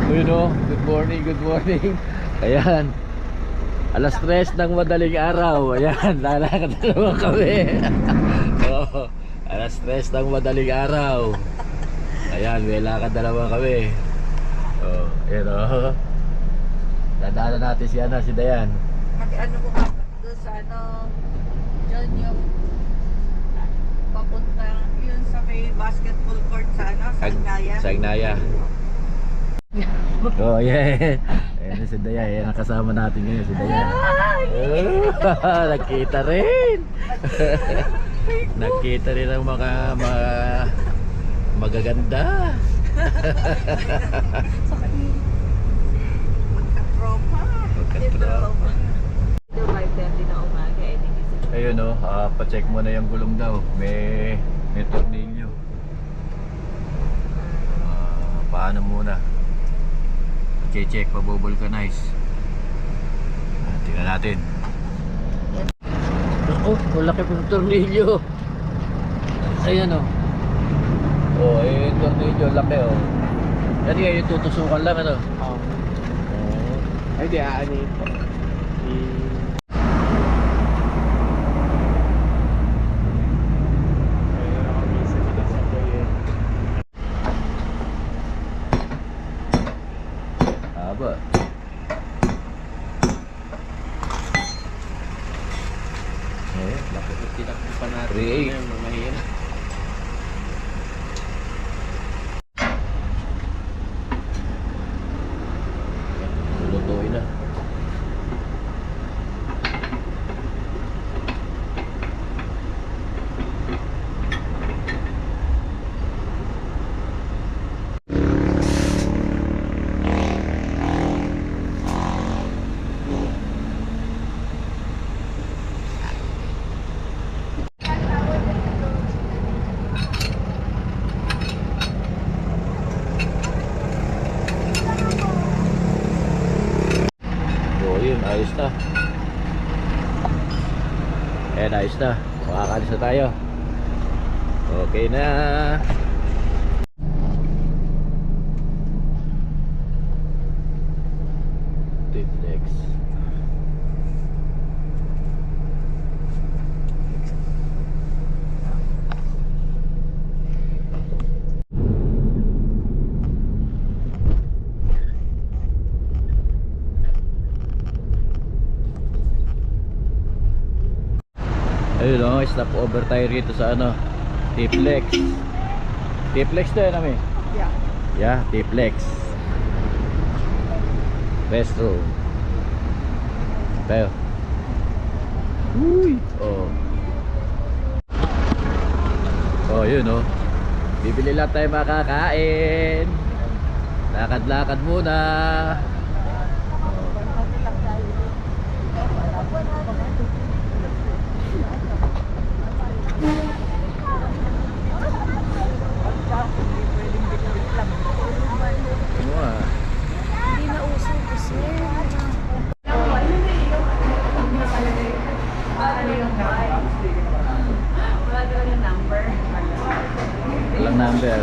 Yun o, good morning, good morning. Ayan, alas 3 ng madaling araw. Ayan, lalakad na naman kami. Oh, alas 3 ng madaling araw. Ayan, may lakad na naman kami. Oh, ayan o. Dadaanan natin si Dayan. Ano mo ka doon sa John yung papunta yun sa may basketball court sa Sagnaya. Sagnaya. Oh yeah. Ayan si Dayan, ayan ang kasama natin ngayon si Dayan. Nakita rin. Nakita rin ang mga magaganda. Magka-tropa. Magka-tropa. Ayun o, pa-check mo na yung gulong daw. May tornilyo. Paano muna? Check, pa-vulcanize. Tingnan natin. Oh, laki pa yung tornilyo. Ayan o. Oh, yung tornilyo, laki o. Yan yung tutusukan lang ano. Ay di aani. Haba. Laki ko tinakpan natin. 3.8. Mahirap. Lulutuin na. Ayos na. Ayos na. Makakalis na tayo. Okay na. Tiplex. Ayun o, stop over tayo rito sa Tiplex. Tiplex to yan namin. Yeah, Tiplex restroom. Tayo. Uy. Oh, yun o. Bibili lang tayo makakain. Lakad-lakad muna. Hindi na uso kasi. Wala daw yung number. Walang number.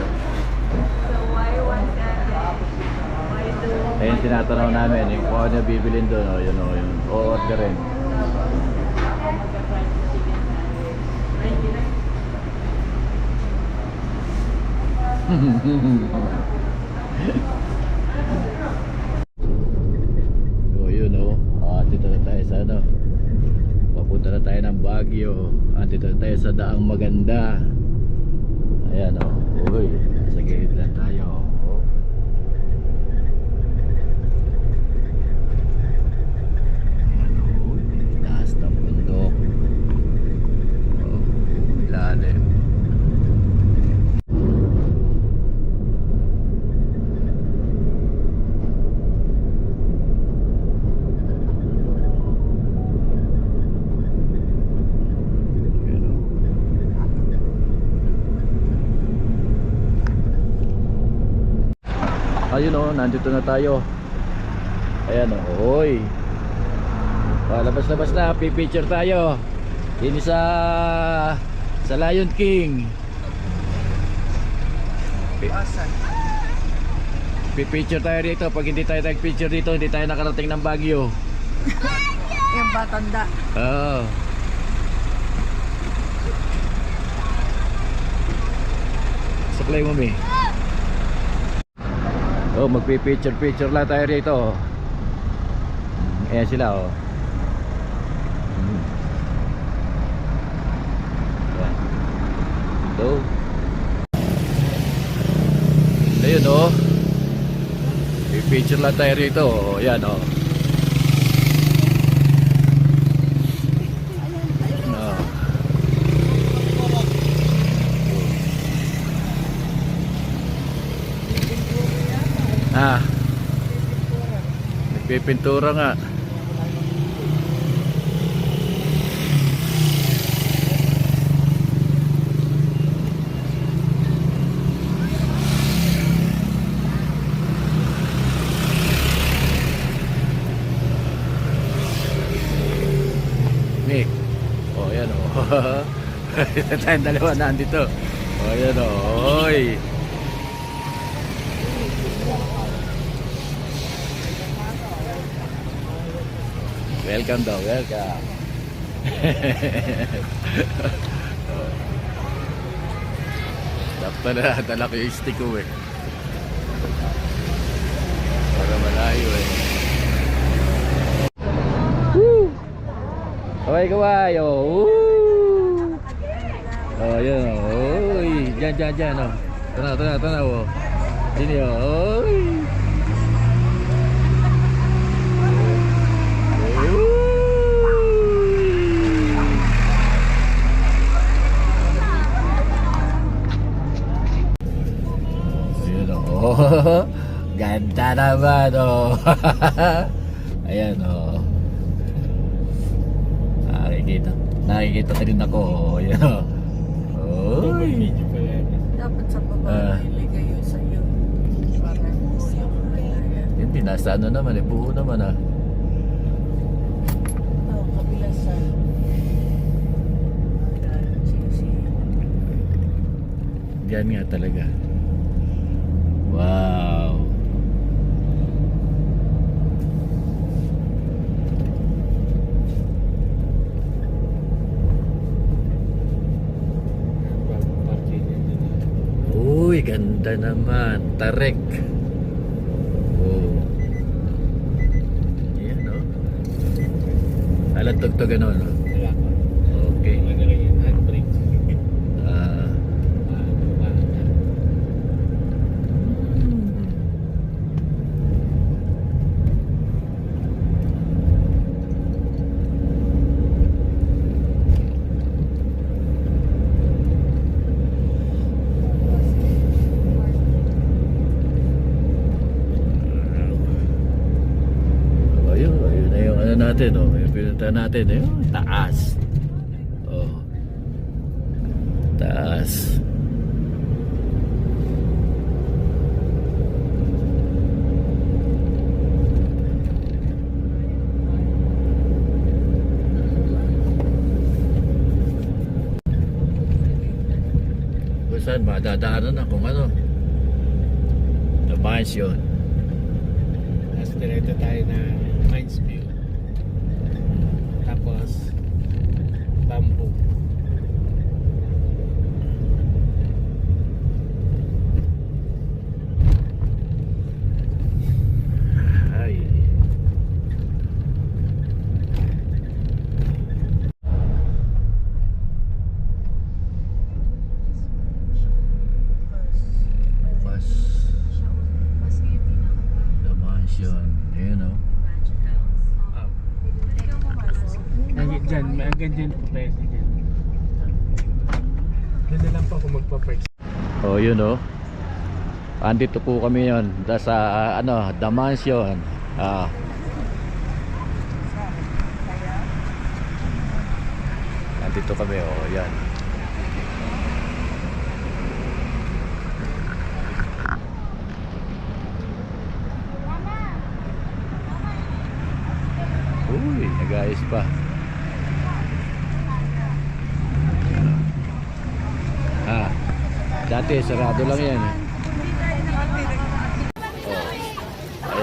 So why was that? Why do? Ayun tinatanong namin yung kung ano bibilin doon o yun o yun. O-orderin. So yun o. Dito na tayo sa papunta na tayo ng Baguio. Dito na tayo sa Daang Maganda. Ayan o. Uy, sa gilid lang tayo. Taas ng bundok. Ilalim. Ayun o, nandito na tayo. Ayan o, oy. Labas-labas na, pipicture tayo. Ini sa Lion King. Magpipicture tayo dito. Pag hindi tayo nag-picture dito, hindi tayo nakarating ng Baguio. Yung batanda. Oo. Supply mo, Mi. Oh, magpipicture lang tayo dito. Ayan sila, oh. Ayan. Ito. Ayun, oh. Pipicture lang tayo rito, oh. Ayan, oh. Oh. Ah. Nagpipintura nga. Nick. Oh, yan oh. Tayong dalawa na andito. Oh, yan oh. Oy. Welcome daw, welcome. Dapat na dala ko yung stick ko eh. Para malayo eh. Woo! Kaway kaway oh. Woo! Oh yan oh. Uy, dyan oh. Tanaw oh. Sini oh. Uy. Oh, ganda naman oh. Ayan oh. Nakikita rin ako oh. Ayan oh. Oy. Dapat sa baba iligay yun sa iyo. Para yung Hindi, nasa ano naman eh. Buo naman ah. kabila sa Diyan nga talaga. Wow. Uy, ganda naman. Tarek. Oh. Yan oh. Alam tugtog ano no? Okay. Ah. Ayun na yung ano natin, oh. Yung pinunta natin, eh. Taas. Oh. Taas. Kung saan madadaanan na kung ano. The mansion. Tapos diretso tayo na Mines View. Tapos Bamboo. Ay. Mas the mansion, you know. Hanggang dyan po tayo sa dyan. Ganda lang po kung magpa-park. Oh, yun oh. Andito po kami yon sa ano, the mansion. Ah. Andito kami oh, yan. Uy, nag-ayos pa. Ah, dati sarado lang yan eh. Oh.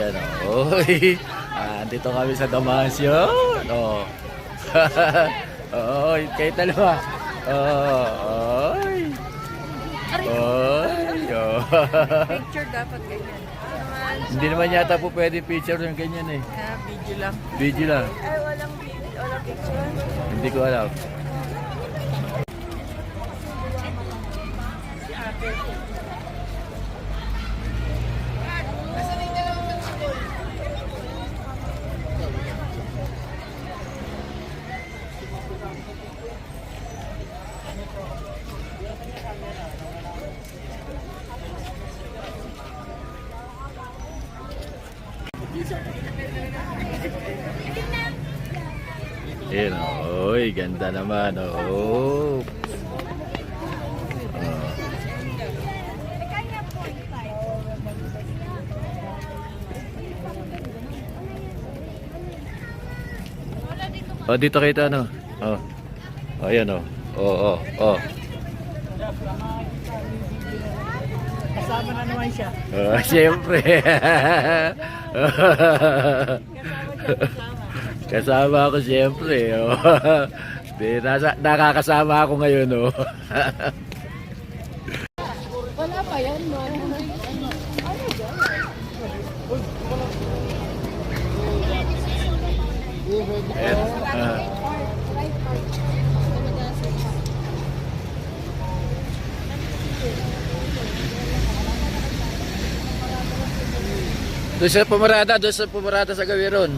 Ayan o. Oy. Andito kami sa Damasio. Oh. Oy, kayo dalawa. Oy. Oy. Oh. Picture dapat ganyan. Hindi naman yata po pwede picture yung ganyan eh. Video lang. Video lang. Ay, walang picture. Hindi ko alam. Ayan, oy, ganda naman, oh. Oh, dito kita ano. Oh. Oh, ayan oh. Oh, oh, oh. Kasama na naman siya. Oh, siyempre. Kasama ako siyempre. Oh. Nakakasama ako ngayon. Oh. Wala pa yan, no? Doon sa pumarada sa Gawiron.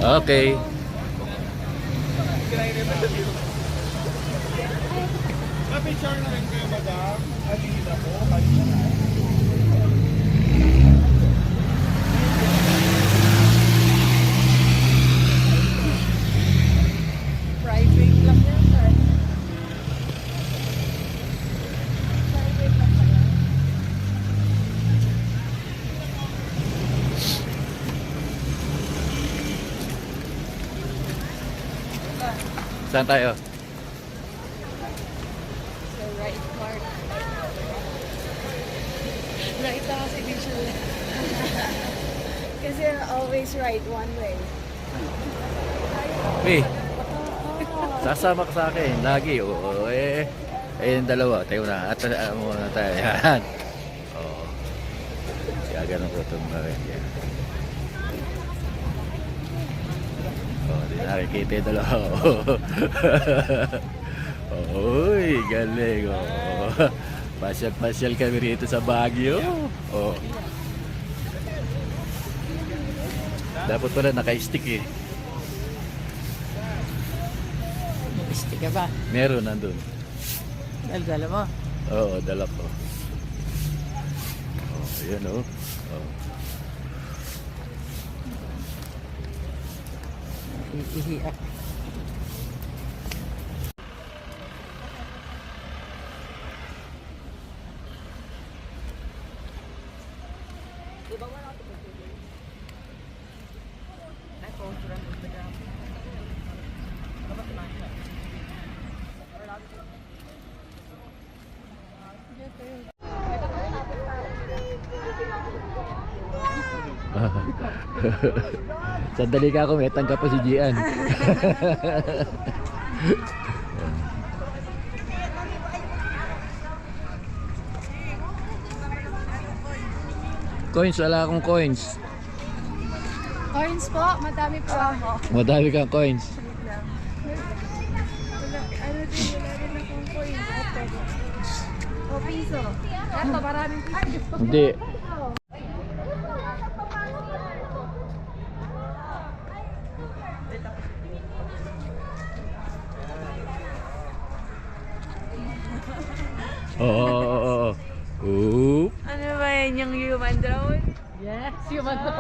Okay. Kapicture na rin kayo, madam. Alina po. Private lang yan, sir. Private lang yan. Saan tayo? So, right part. Right na kasi visual. Kasi always right one way. Hey, sasama ka sa akin. Lagi. Oo, eh. Eh, yung dalawa. Tayo na. At muna tayo. Yan. Oo. Kaya ganun ko itong yan. Oh, di nakikita yung dalawa. Uy, galing. Oh. Pasyal-pasyal kami rito sa Baguio. Oh. Dapat pala naka-stick eh. Gusto ka ba? Meron nandun. Dala mo. Oo, dala ko. Oh, yun oh. Oh. Iiyak. Sandali ka ako, may tangka pa si Gian. Coins, wala akong coins. Coins po, madami po ako. Madami kang coins. Wala rin akong coins. O piso. Eto, maraming piso. Hindi. Oo. Oop. Ano ba yan yung human drone? Yes, human to.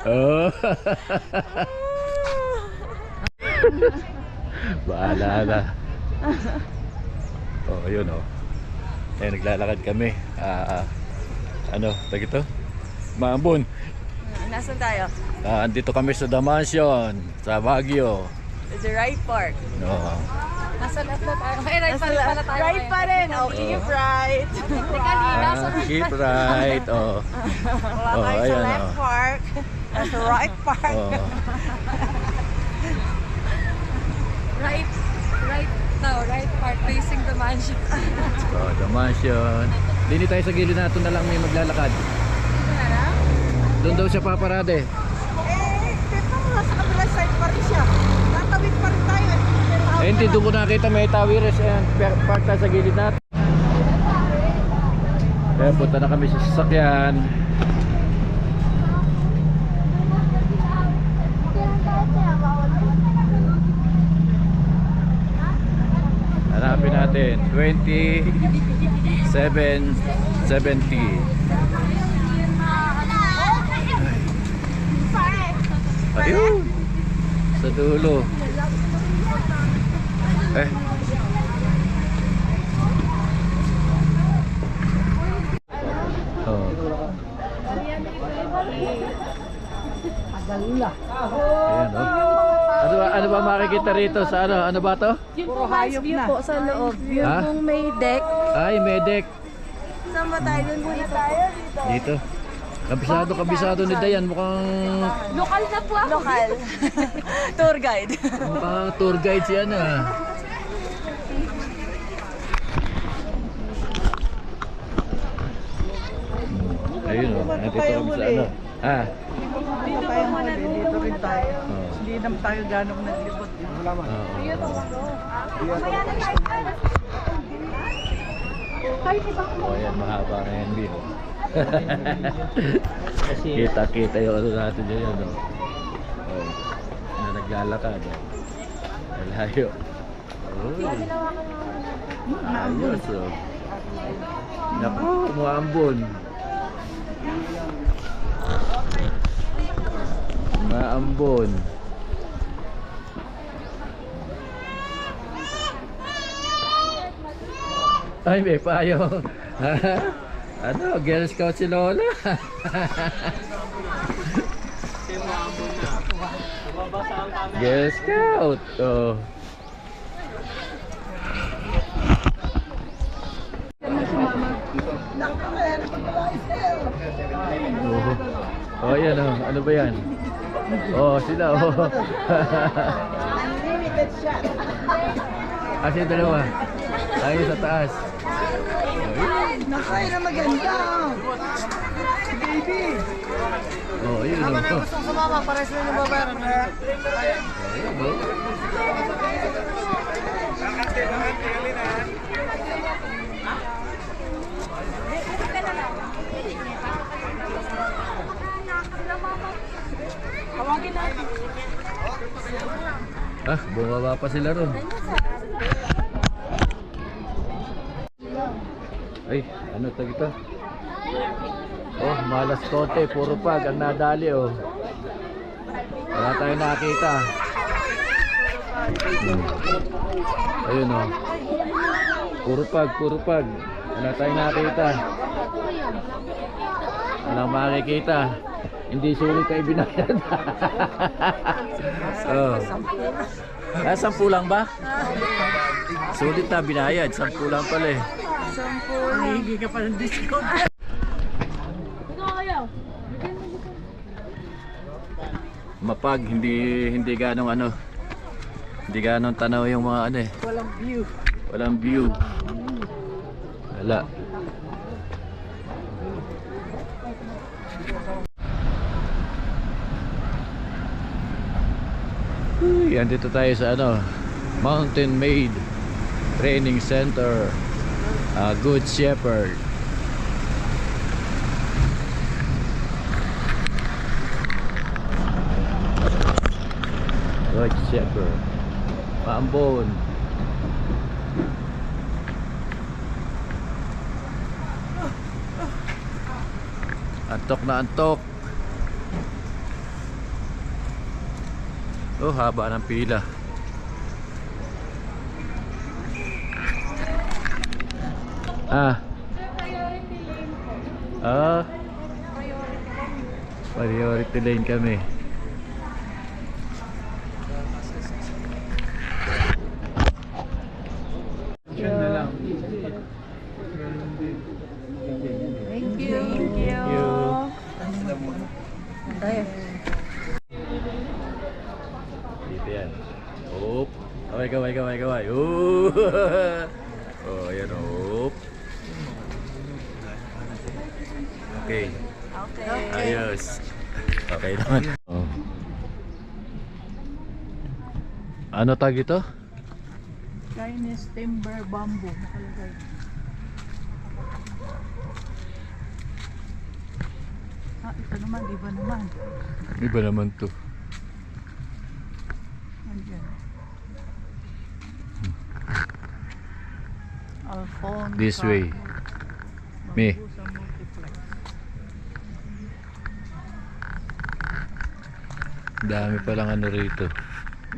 Oh. Bahala na. Oh, ayun oh. Eh, naglalakad kami. Ano, tag ito? Maambon. Nasaan tayo? Andito kami sa Damansion, sa Baguio. The right park. No. Nasa left na tayo. Ay, right pa rin pala tayo. Right pa rin. Oh, keep right. Technically, nasa Keep right. Oh. Wala Oh, tayo sa ayan, left oh. park. Nasa right park. Oh. right right park facing the mansion. So, Damansion. Dini tayo sa gilid natin na lang may maglalakad. Doon daw siya paparade. Dito nga sa kabilang side pa rin siya. Tatawid pa rin tayo. Eh, hindi doon ko nakita may tawires. Ayan, park tayo sa gilid natin. Kaya punta na kami sa sasakyan. Hanapin natin 2770. Ayun, sa dulo. Eh, oh. Ayan, oh. Ano ba makikita rito sa ano? Ano ba to? Yung po hayop view po sa loob. Yung Ha? pong may deck. Ay, Medek. Saan ba tayo? Dun muna tayo. Dito. Kabisado ni Dayan. Mukhang Lokal na po ako. Lokal. Tour guide. tour guide siya na. Ayun oh. Nandito kami sa ano. Dito tayo muna. Dito rin tayo. Oh. Hindi naman tayo ganong naglibot. Oh, ayan, mahaba na yan, Bill. Kita-kita yung ano natin dyan, no? Oh, na naglalakad, oh. Malayo. Oh. Ayos, oh. Naku, maambon. Maambon. Ay, may payo. Ano, Girl Scout si Lola. Girl Scout. Oh. Oh, yan oh. Ano ba yan? Oh, sila oh. Unlimited shot. Kasi dalawa. Tayo sa taas. Nakay na maganda. Baby. Oh, ayun oh. Gusto sumama, pares na yung babayaran. Ayun oh. Tawagin natin. Bumaba pa sila ron. Ay, ano tag ito? Oh, malas konti, puro pag ang nadali oh. Wala tayong nakita. Ayun oh. Puro pag. Wala tayong nakita. Walang makikita. Hindi sulit kayo binayad. Oh. 10 lang ba? Sulit na binayad, 10 lang pala eh. Hindi ka pa ng discount. Mapag, hindi ganong ano. Hindi ganong tanaw yung mga ano eh. Walang view. Walang view. Wala. Uy, andito tayo sa ano, Mountain Maid Training Center, Good Shepherd. Good Shepherd, Maambon. Antok na antok. Oh, haba ng pila. Ah. Ah. Priority lane kami. Yan na lang. Thank you. Thank you. Dito yan. Oop. Kaway. Ooh. Oh, ayan. Oop. Okay. Okay. Ayos. Okay naman. Oh. Ano tag ito? Chinese timber bamboo. Nakalagay. Ito naman, iba naman. Iba naman to. Andiyan. Alphonse. This way. Me. Bamboo sa multiplex. Dami palang ano rito.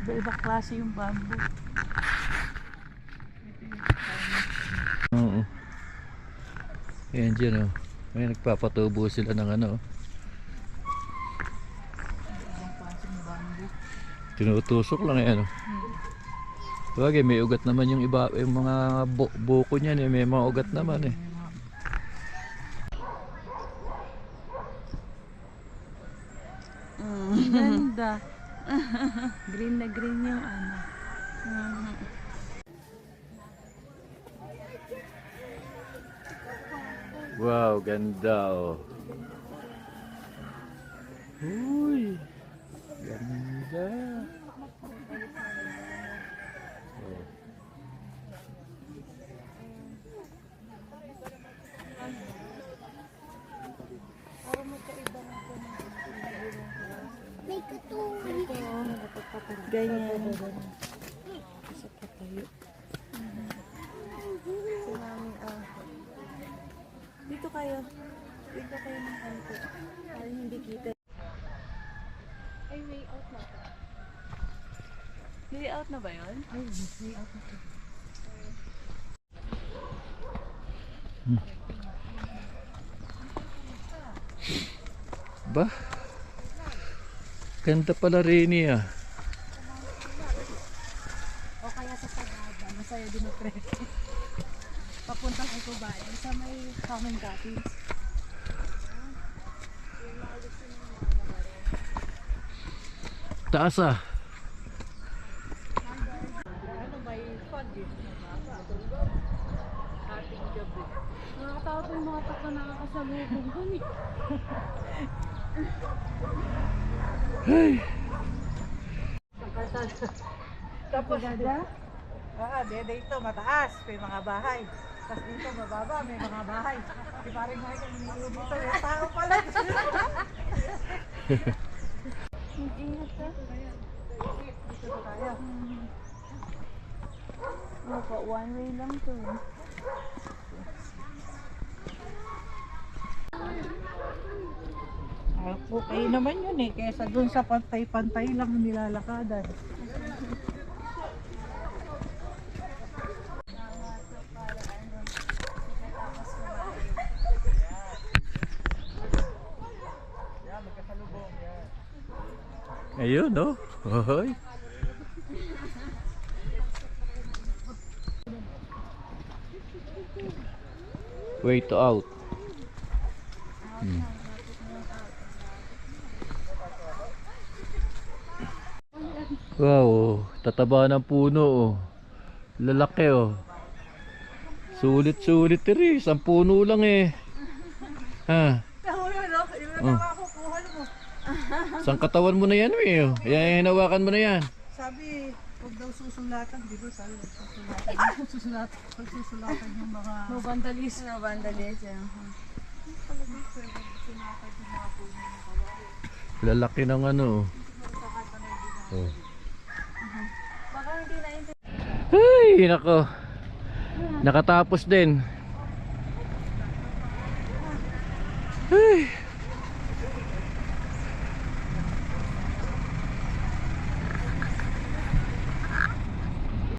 Iba-iba klase yung bamboo. Oo. Ayan dyan oh. May nagpapatubo sila ng ano. Ibang klaseng bamboo. Tinutusok lang yan oh. Bagay may ugat naman yung iba, yung mga buko niyan eh, may mga ugat naman eh. Ganda. Green na green yung ano. Wow, ganda oh. Uy. Ganda. Oh. Ganyan. Dito kayo. Dito kayo ng kanto. Para hindi kita. Ay, way out na. Way out na ba yun? Ay, way out na. Ba? Ganda pala rin ah. O kaya sa Sagada. Masaya din ang preso. Papuntang Eco Valley sa may common cottage. Taas ah. Nakakatawa po yung mga takla nakakasalubong ko ni. Tapos, dito mataas, may mga bahay. Tapos dito mababa, may mga bahay. Di pa rin Michael, niliyo dito, yung tao pala. Mag-ingat ka. Dito na tayo. Opo, one way lang to. Okay naman yun eh, kesa dun sa pantay-pantay lang nilalakadan. Ayun no. Hoy. Way to out. Wow, tataba ng puno oh. Lalaki oh. Sulit-sulit rin, isang puno lang eh. Ha? Oh. Isang katawan mo na yan eh. Oh. Yan, hinawakan mo na yan. Sabi, huwag daw susulatan, di ba? Sabi, susulatan. Susulatan yung mga... No vandalism. No vandalism. Lalaki ng ano. Oh. Baka hindi na Ay, nako. Nakatapos din.